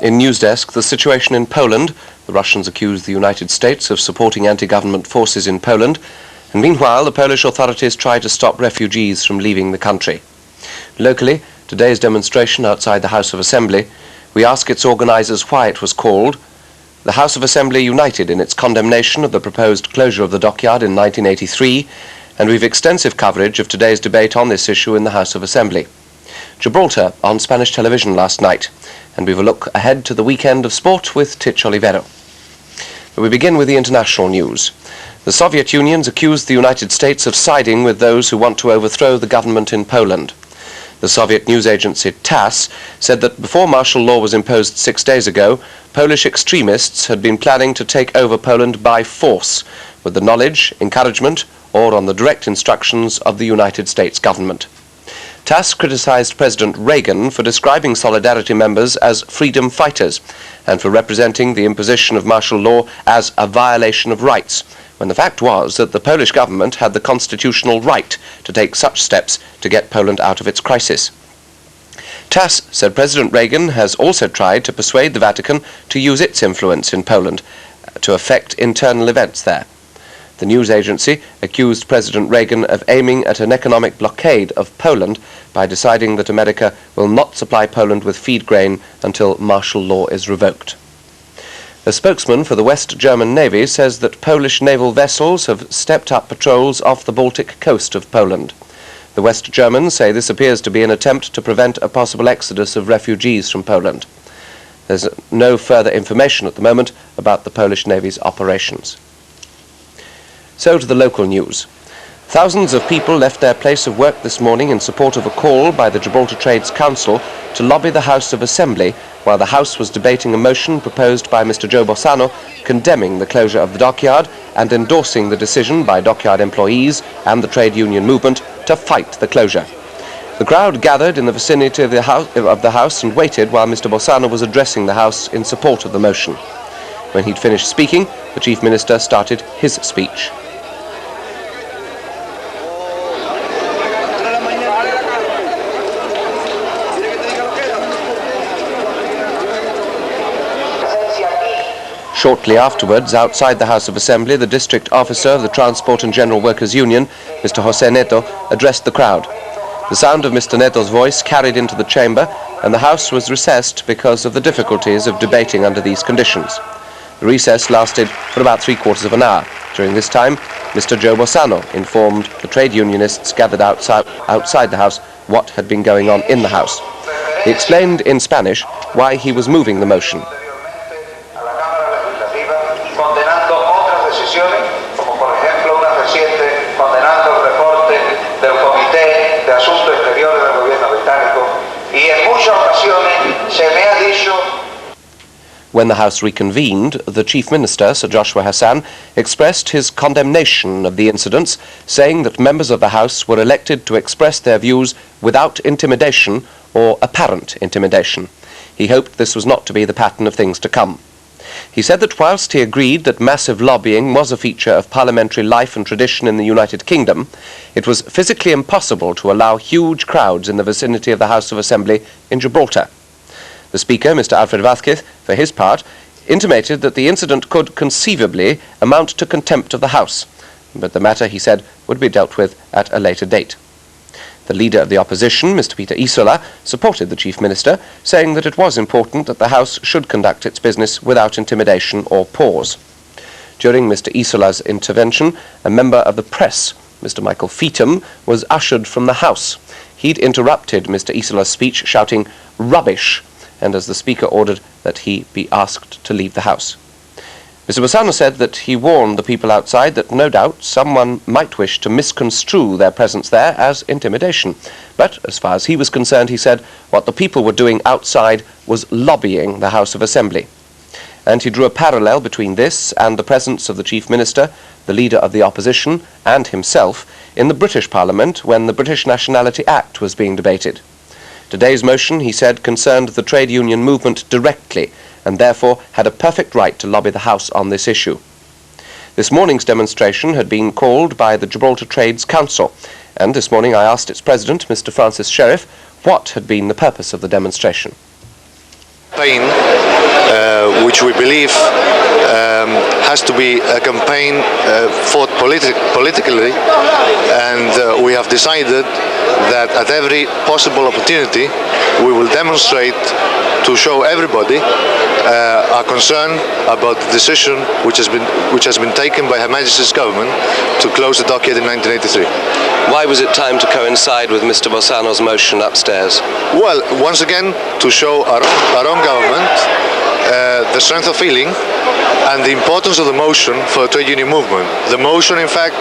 In Newsdesk, the situation in Poland. The Russians accuse the United States of supporting anti-government forces in Poland, and meanwhile the Polish authorities try to stop refugees from leaving the country. Locally, today's demonstration outside the House of Assembly, we ask its organisers why it was called. The House of Assembly united in its condemnation of the proposed closure of the dockyard in 1983, and we've extensive coverage of today's debate on this issue in the House of Assembly. Gibraltar on Spanish television last night, and we will look ahead to the weekend of sport with Tich Olivero. But we begin with the international news. The Soviet Union's accused the United States of siding with those who want to overthrow the government in Poland. The Soviet news agency TASS said that before martial law was imposed 6 days ago, Polish extremists had been planning to take over Poland by force, with the knowledge, encouragement, or on the direct instructions of the United States government. TASS criticized President Reagan for describing Solidarity members as freedom fighters and for representing the imposition of martial law as a violation of rights, when the fact was that the Polish government had the constitutional right to take such steps to get Poland out of its crisis. TASS said President Reagan has also tried to persuade the Vatican to use its influence in Poland to affect internal events there. The news agency accused President Reagan of aiming at an economic blockade of Poland by deciding that America will not supply Poland with feed grain until martial law is revoked. A spokesman for the West German Navy says that Polish naval vessels have stepped up patrols off the Baltic coast of Poland. The West Germans say this appears to be an attempt to prevent a possible exodus of refugees from Poland. There's no further information at the moment about the Polish Navy's operations. So to the local news. Thousands of people left their place of work this morning in support of a call by the Gibraltar Trades Council to lobby the House of Assembly while the House was debating a motion proposed by Mr. Joe Bossano condemning the closure of the dockyard and endorsing the decision by dockyard employees and the trade union movement to fight the closure. The crowd gathered in the vicinity of the House and waited while Mr. Bossano was addressing the House in support of the motion. When he'd finished speaking, the Chief Minister started his speech. Shortly afterwards, outside the House of Assembly, the district officer of the Transport and General Workers' Union, Mr. José Netto, addressed the crowd. The sound of Mr. Netto's voice carried into the chamber, and the House was recessed because of the difficulties of debating under these conditions. The recess lasted for about 3/4 of an hour. During this time, Mr. Joe Bossano informed the trade unionists gathered outside the House what had been going on in the House. He explained in Spanish why he was moving the motion. When the House reconvened, the Chief Minister, Sir Joshua Hassan, expressed his condemnation of the incidents, saying that members of the House were elected to express their views without intimidation or apparent intimidation. He hoped this was not to be the pattern of things to come. He said that whilst he agreed that massive lobbying was a feature of parliamentary life and tradition in the United Kingdom, it was physically impossible to allow huge crowds in the vicinity of the House of Assembly in Gibraltar. The Speaker, Mr. Alfred Vázquez, for his part, intimated that the incident could conceivably amount to contempt of the House, but the matter, he said, would be dealt with at a later date. The leader of the opposition, Mr. Peter Isola, supported the Chief Minister, saying that it was important that the House should conduct its business without intimidation or pause. During Mr. Isola's intervention, a member of the press, Mr. Michael Feetham, was ushered from the House. He'd interrupted Mr. Isola's speech, shouting, "Rubbish!" and as the Speaker ordered that he be asked to leave the House. Mr. Bossano said that he warned the people outside that no doubt someone might wish to misconstrue their presence there as intimidation. But as far as he was concerned, he said, what the people were doing outside was lobbying the House of Assembly. And he drew a parallel between this and the presence of the Chief Minister, the leader of the opposition, and himself in the British Parliament when the British Nationality Act was being debated. Today's motion, he said, concerned the trade union movement directly, and therefore had a perfect right to lobby the House on this issue. This morning's demonstration had been called by the Gibraltar Trades Council, and this morning I asked its president, Mr. Francis Sherrif, what had been the purpose of the demonstration. which we believe has to be a campaign fought politically, and we have decided that at every possible opportunity we will demonstrate to show everybody our concern about the decision which has been taken by Her Majesty's government to close the dockyard in 1983. Why was it time to coincide with Mr. Bossano's motion upstairs? Well, once again, to show our own government the strength of feeling and the importance of the motion for the trade union movement. The motion, in fact,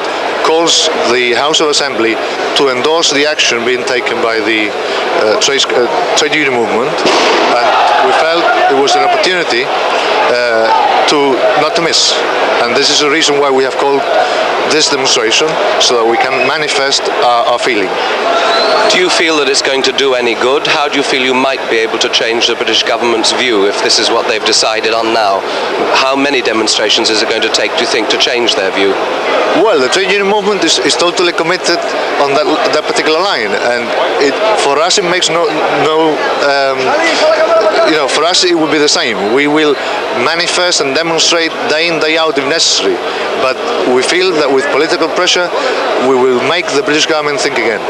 calls the House of Assembly to endorse the action being taken by the trade union movement, and we felt it was an opportunity not to miss. And this is the reason why we have called this demonstration, so that we can manifest our feeling. Do you feel that it's going to do any good? How do you feel you might be able to change the British government's view if this is what they've decided on now? How many demonstrations is it going to take, do you think, to change their view? Well, the trade union movement is totally committed on that particular line, and for us it makes for us it will be the same. We will manifest and demonstrate day in, day out if necessary, but we feel that with political pressure we will make the British government think again.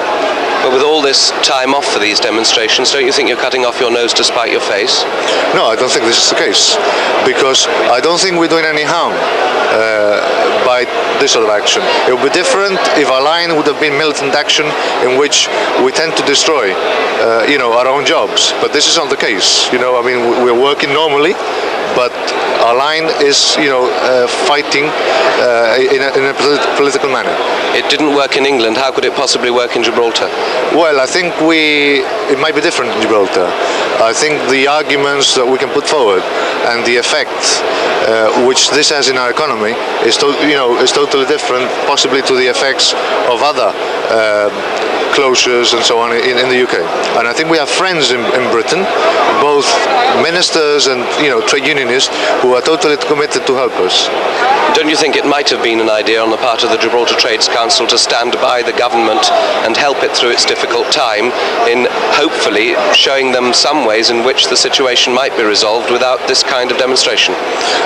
But with all this time off for these demonstrations, don't you think you're cutting off your nose to spite your face? No, I don't think this is the case, because I don't think we're doing any harm by this sort of action. It would be different if our line would have been militant action in which we tend to destroy our own jobs, but this is not the case. I mean, we're working normally, but our line is fighting in a political manner. It didn't work in England. How could it possibly work in Gibraltar? Well, I think it might be different in Gibraltar. I think the arguments that we can put forward and the effect which this has in our economy is totally different, possibly to the effects of other closures and so on in the UK. And I think we have friends in Britain, both ministers and trade unionists, who are totally committed to help us. Don't you think it might have been an idea on the part of the Gibraltar Trades Council to stand by the government and help it through its difficult time in hopefully showing them some ways in which the situation might be resolved without this kind of demonstration?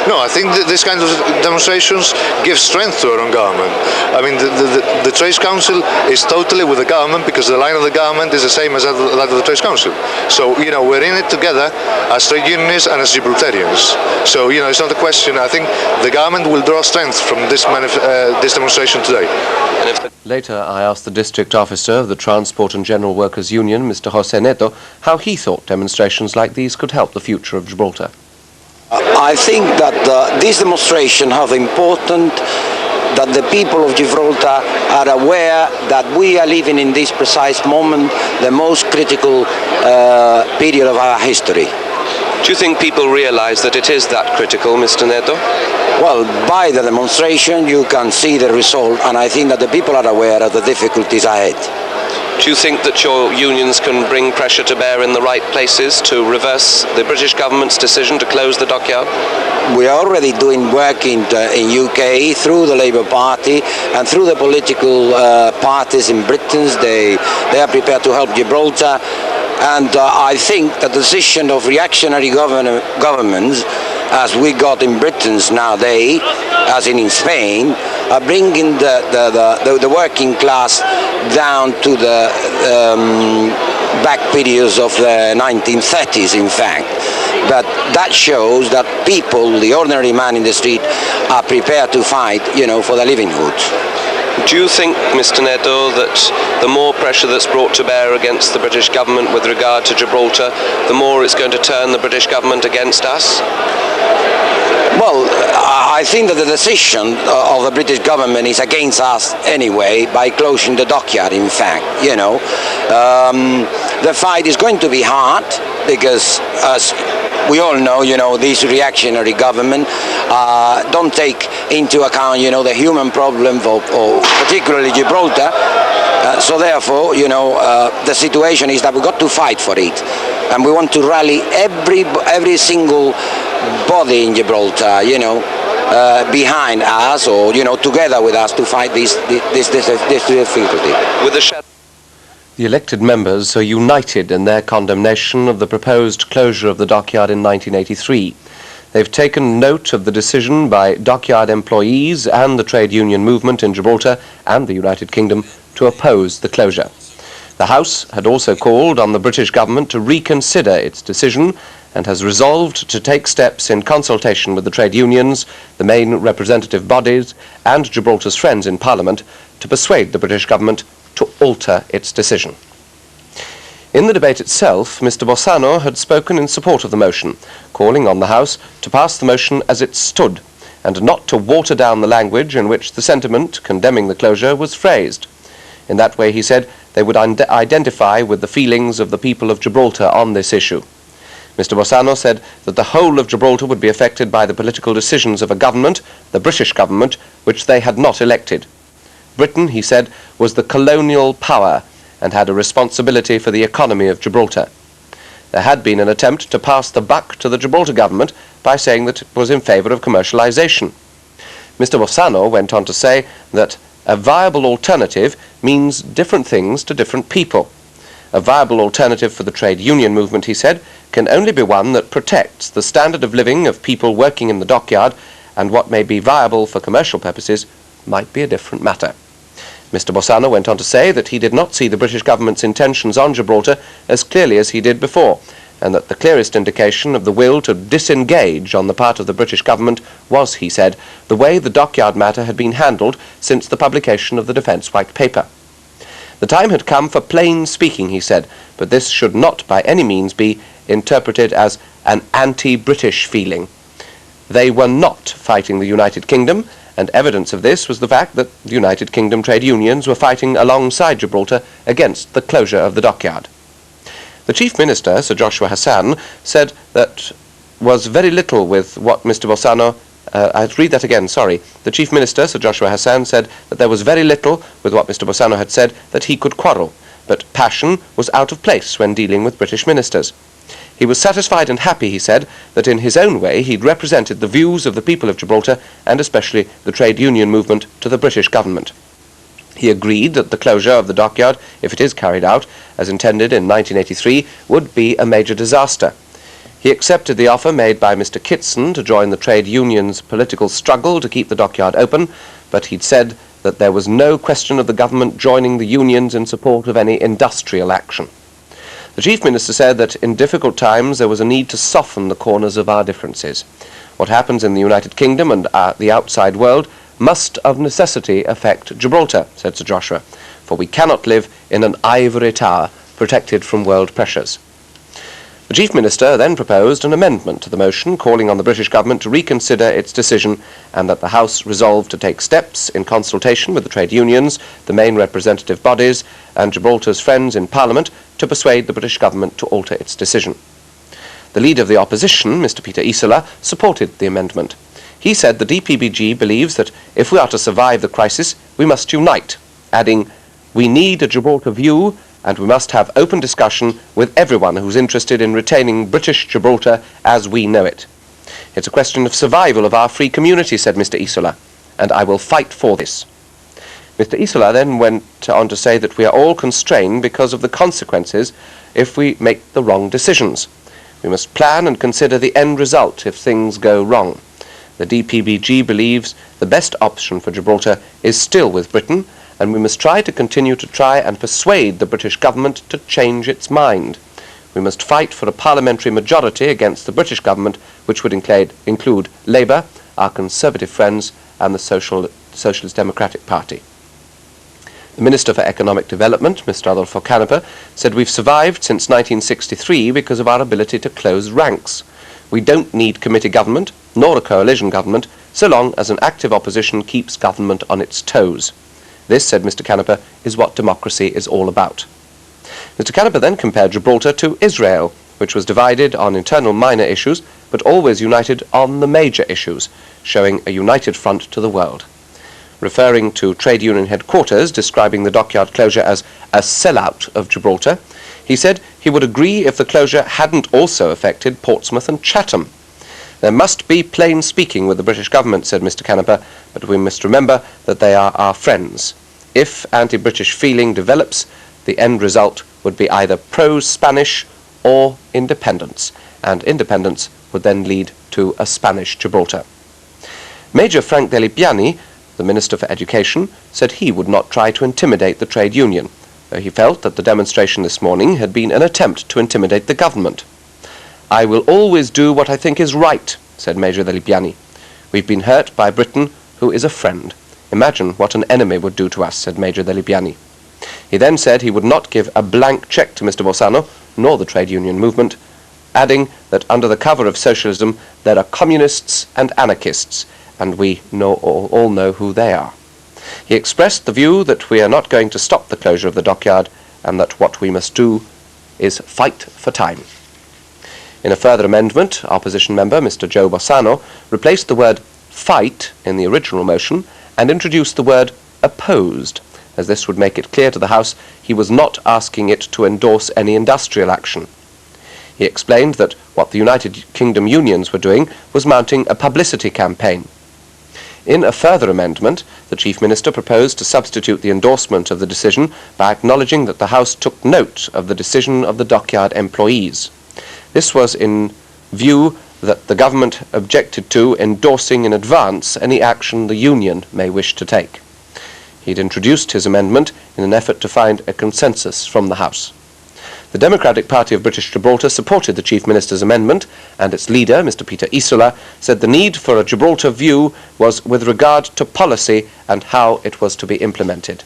No, I think that this kind of demonstrations give strength to our own government. I mean, the Trades Council is totally with the government, because the line of the government is the same as that of the Trades Council. So, we're in it together as trade unionists and as Gibraltarians. So, it's not a question. I think the government will draw strength from this demonstration today. Later, I asked the district officer of the Transport and General Workers Union, Mr. Jose Netto, how he thought demonstrations like these could help the future of Gibraltar. I think that this demonstration has important that the people of Gibraltar are aware that we are living in this precise moment the most critical period of our history. Do you think people realise that it is that critical, Mr. Netto? Well, by the demonstration you can see the result, and I think that the people are aware of the difficulties ahead. Do you think that your unions can bring pressure to bear in the right places to reverse the British government's decision to close the dockyard? We are already doing work in UK through the Labour Party and through the political parties in Britain. They are prepared to help Gibraltar, and I think that the decision of reactionary governments, as we got in Britain nowadays, as in Spain, are bringing the working class down to the back periods of the 1930s, in fact. But that shows that people, the ordinary man in the street, are prepared to fight, for their livelihood. Do you think, Mr. Netto, that the more pressure that's brought to bear against the British government with regard to Gibraltar, the more it's going to turn the British government against us? Well, I think that the decision of the British government is against us anyway by closing the dockyard, in fact, The fight is going to be hard because, as we all know, this reactionary government don't take into account, the human problem of particularly Gibraltar. So therefore, the situation is that we've got to fight for it. And we want to rally every single body in Gibraltar, behind us, or together with us to fight this difficulty. The elected members are united in their condemnation of the proposed closure of the dockyard in 1983. They've taken note of the decision by dockyard employees and the trade union movement in Gibraltar and the United Kingdom to oppose the closure. The House had also called on the British government to reconsider its decision and has resolved to take steps in consultation with the trade unions, the main representative bodies, and Gibraltar's friends in Parliament to persuade the British government to alter its decision. In the debate itself, Mr. Bossano had spoken in support of the motion, calling on the House to pass the motion as it stood, and not to water down the language in which the sentiment condemning the closure was phrased. In that way, he said, they would identify with the feelings of the people of Gibraltar on this issue. Mr. Bossano said that the whole of Gibraltar would be affected by the political decisions of a government, the British government, which they had not elected. Britain, he said, was the colonial power and had a responsibility for the economy of Gibraltar. There had been an attempt to pass the buck to the Gibraltar government by saying that it was in favour of commercialisation. Mr. Bossano went on to say that a viable alternative means different things to different people. A viable alternative for the trade union movement, he said, can only be one that protects the standard of living of people working in the dockyard, and what may be viable for commercial purposes might be a different matter. Mr. Bossano went on to say that he did not see the British government's intentions on Gibraltar as clearly as he did before, and that the clearest indication of the will to disengage on the part of the British government was, he said, the way the dockyard matter had been handled since the publication of the Defence White Paper. The time had come for plain speaking, he said, but this should not by any means be interpreted as an anti-British feeling. They were not fighting the United Kingdom, and evidence of this was the fact that the United Kingdom trade unions were fighting alongside Gibraltar against the closure of the dockyard. The Chief Minister, Sir Joshua Hassan, said that was very little with what Mr. Bossano... I'll read that again, sorry. The Chief Minister, Sir Joshua Hassan, said that there was very little with what Mr. Bossano had said that he could quarrel, but passion was out of place when dealing with British ministers. He was satisfied and happy, he said, that in his own way he'd represented the views of the people of Gibraltar, and especially the trade union movement, to the British government. He agreed that the closure of the dockyard, if it is carried out, as intended in 1983, would be a major disaster. He accepted the offer made by Mr. Kitson to join the trade union's political struggle to keep the dockyard open, but he'd said that there was no question of the government joining the unions in support of any industrial action. The Chief Minister said that in difficult times there was a need to soften the corners of our differences. What happens in the United Kingdom and the outside world must of necessity affect Gibraltar, said Sir Joshua, for we cannot live in an ivory tower protected from world pressures. The Chief Minister then proposed an amendment to the motion calling on the British government to reconsider its decision, and that the House resolved to take steps in consultation with the trade unions, the main representative bodies, and Gibraltar's friends in Parliament to persuade the British government to alter its decision. The leader of the opposition, Mr. Peter Isola, supported the amendment. He said the DPBG believes that if we are to survive the crisis, we must unite, adding, "We need a Gibraltar view, and we must have open discussion with everyone who's interested in retaining British Gibraltar as we know it. It's a question of survival of our free community," said Mr. Isola, "and I will fight for this." Mr. Isola then went on to say that we are all constrained because of the consequences if we make the wrong decisions. We must plan and consider the end result if things go wrong. The DPBG believes the best option for Gibraltar is still with Britain, and we must try and persuade the British government to change its mind. We must fight for a parliamentary majority against the British government, which would include Labour, our Conservative friends, and the Socialist Democratic Party. The Minister for Economic Development, Mr. Adolfo Canepa, said we've survived since 1963 because of our ability to close ranks. We don't need committee government, nor a coalition government, so long as an active opposition keeps government on its toes. This, said Mr. Canepa, is what democracy is all about. Mr. Canepa then compared Gibraltar to Israel, which was divided on internal minor issues, but always united on the major issues, showing a united front to the world. Referring to trade union headquarters, describing the dockyard closure as a sellout of Gibraltar, he said he would agree if the closure hadn't also affected Portsmouth and Chatham. There must be plain speaking with the British government, said Mr. Canepa, but we must remember that they are our friends. If anti-British feeling develops, the end result would be either pro-Spanish or independence, and independence would then lead to a Spanish Gibraltar. Major Frank Deli Piani, the Minister for Education, said he would not try to intimidate the trade union, though he felt that the demonstration this morning had been an attempt to intimidate the government. "I will always do what I think is right," said Major Deli Piani. "We've been hurt by Britain, who is a friend. Imagine what an enemy would do to us," said Major Deli Piani. He then said he would not give a blank cheque to Mr. Bossano, nor the trade union movement, adding that under the cover of socialism there are communists and anarchists, and we all know who they are. He expressed the view that we are not going to stop the closure of the dockyard, and that what we must do is fight for time. In a further amendment, opposition member Mr. Joe Bossano replaced the word fight in the original motion and introduced the word opposed, as this would make it clear to the House he was not asking it to endorse any industrial action. He explained that what the United Kingdom unions were doing was mounting a publicity campaign. In a further amendment, the Chief Minister proposed to substitute the endorsement of the decision by acknowledging that the House took note of the decision of the dockyard employees. This was in view that the government objected to endorsing in advance any action the union may wish to take. He'd introduced his amendment in an effort to find a consensus from the House. The Democratic Party of British Gibraltar supported the Chief Minister's amendment, and its leader, Mr. Peter Isola, said the need for a Gibraltar view was with regard to policy and how it was to be implemented.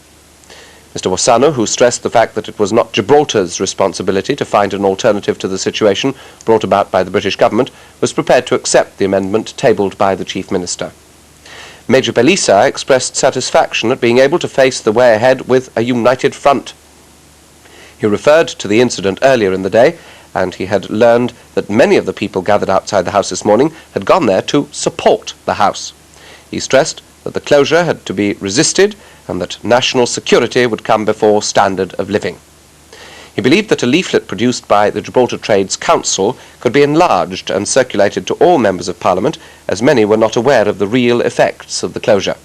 Mr. Bossano, who stressed the fact that it was not Gibraltar's responsibility to find an alternative to the situation brought about by the British government, was prepared to accept the amendment tabled by the Chief Minister. Major Belisa expressed satisfaction at being able to face the way ahead with a united front. He referred to the incident earlier in the day, and he had learned that many of the people gathered outside the House this morning had gone there to support the House. He stressed that the closure had to be resisted and that national security would come before standard of living. He believed that a leaflet produced by the Gibraltar Trades Council could be enlarged and circulated to all members of Parliament, as many were not aware of the real effects of the closure.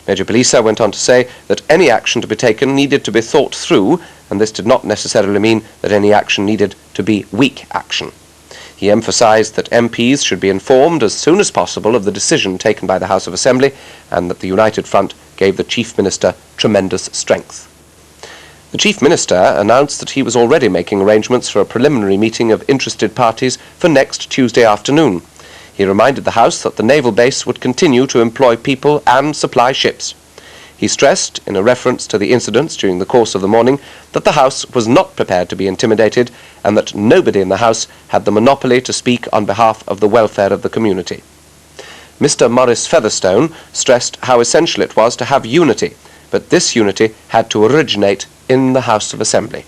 Major Belisa went on to say that any action to be taken needed to be thought through, and this did not necessarily mean that any action needed to be weak action. He emphasized that MPs should be informed as soon as possible of the decision taken by the House of Assembly, and that the United Front gave the Chief Minister tremendous strength. The Chief Minister announced that he was already making arrangements for a preliminary meeting of interested parties for next Tuesday afternoon. He reminded the House that the naval base would continue to employ people and supply ships. He stressed, in a reference to the incidents during the course of the morning, that the House was not prepared to be intimidated, and that nobody in the House had the monopoly to speak on behalf of the welfare of the community. Mr. Maurice Featherstone stressed how essential it was to have unity, but this unity had to originate in the House of Assembly.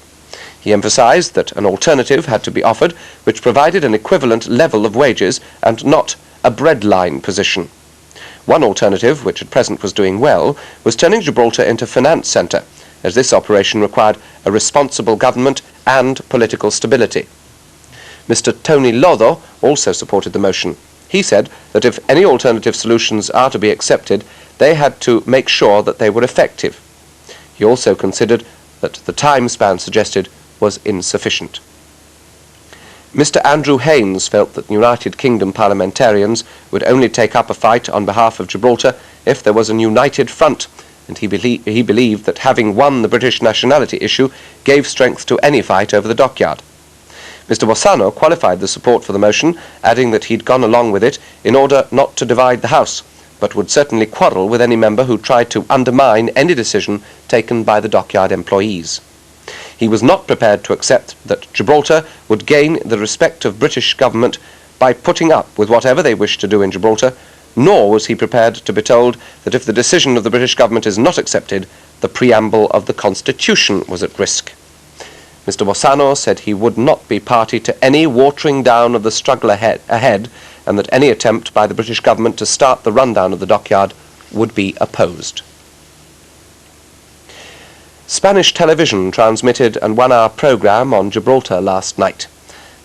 He emphasized that an alternative had to be offered which provided an equivalent level of wages and not a breadline position. One alternative, which at present was doing well, was turning Gibraltar into finance centre, as this operation required a responsible government and political stability. Mr. Tony Lotho also supported the motion. He said that if any alternative solutions are to be accepted, they had to make sure that they were effective. He also considered that the time span suggested was insufficient. Mr. Andrew Haynes felt that United Kingdom parliamentarians would only take up a fight on behalf of Gibraltar if there was a united front, and he believed that having won the British nationality issue gave strength to any fight over the dockyard. Mr. Bossano qualified the support for the motion, adding that he'd gone along with it in order not to divide the House, but would certainly quarrel with any member who tried to undermine any decision taken by the dockyard employees. He was not prepared to accept that Gibraltar would gain the respect of British government by putting up with whatever they wished to do in Gibraltar, nor was he prepared to be told that if the decision of the British government is not accepted, the preamble of the Constitution was at risk. Mr. Bossano said he would not be party to any watering down of the struggle ahead, and that any attempt by the British government to start the rundown of the dockyard would be opposed. Spanish television transmitted an 1-hour program on Gibraltar last night.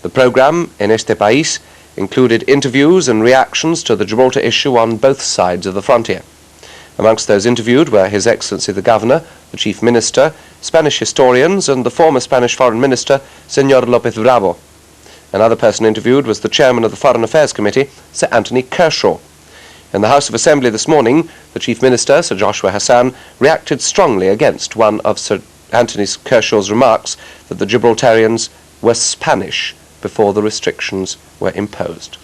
The program, En Este País, included interviews and reactions to the Gibraltar issue on both sides of the frontier. Amongst those interviewed were His Excellency the Governor, the Chief Minister, Spanish historians, and the former Spanish Foreign Minister, Señor López Bravo. Another person interviewed was the chairman of the Foreign Affairs Committee, Sir Anthony Kershaw. In the House of Assembly this morning, the Chief Minister, Sir Joshua Hassan, reacted strongly against one of Sir Anthony Kershaw's remarks that the Gibraltarians were Spanish before the restrictions were imposed.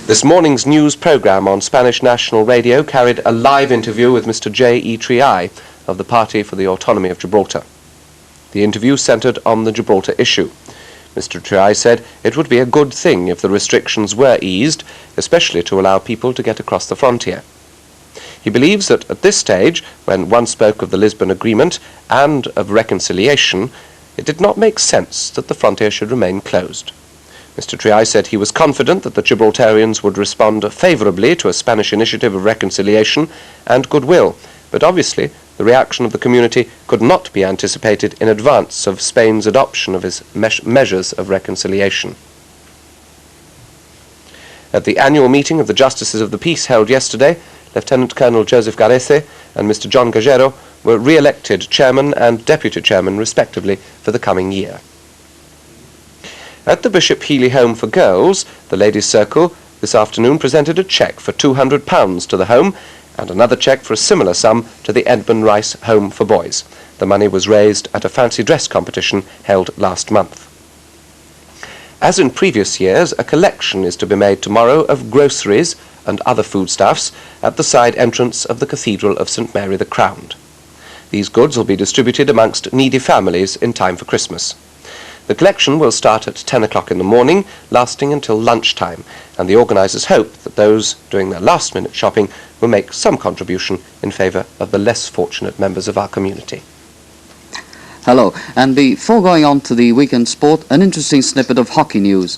This morning's news programme on Spanish National Radio carried a live interview with Mr. J.E. Triay of the Party for the Autonomy of Gibraltar. The interview centred on the Gibraltar issue. Mr. Triay said it would be a good thing if the restrictions were eased, especially to allow people to get across the frontier. He believes that at this stage, when one spoke of the Lisbon Agreement and of reconciliation, it did not make sense that the frontier should remain closed. Mr. Triay said he was confident that the Gibraltarians would respond favourably to a Spanish initiative of reconciliation and goodwill, but obviously the reaction of the community could not be anticipated in advance of Spain's adoption of its measures of reconciliation. At the annual meeting of the Justices of the Peace held yesterday, Lieutenant Colonel Joseph Garece and Mr. John Gajero were re-elected chairman and deputy chairman respectively for the coming year. At the Bishop Healy Home for Girls, the Ladies' Circle this afternoon presented a cheque for £200 to the home and another cheque for a similar sum to the Edmund Rice Home for Boys. The money was raised at a fancy dress competition held last month. As in previous years, a collection is to be made tomorrow of groceries and other foodstuffs at the side entrance of the Cathedral of St. Mary the Crowned. These goods will be distributed amongst needy families in time for Christmas. The collection will start at 10 o'clock in the morning, lasting until lunchtime, and the organisers hope that those doing their last-minute shopping will make some contribution in favour of the less fortunate members of our community. Hello, and before going on to the weekend sport, an interesting snippet of hockey news.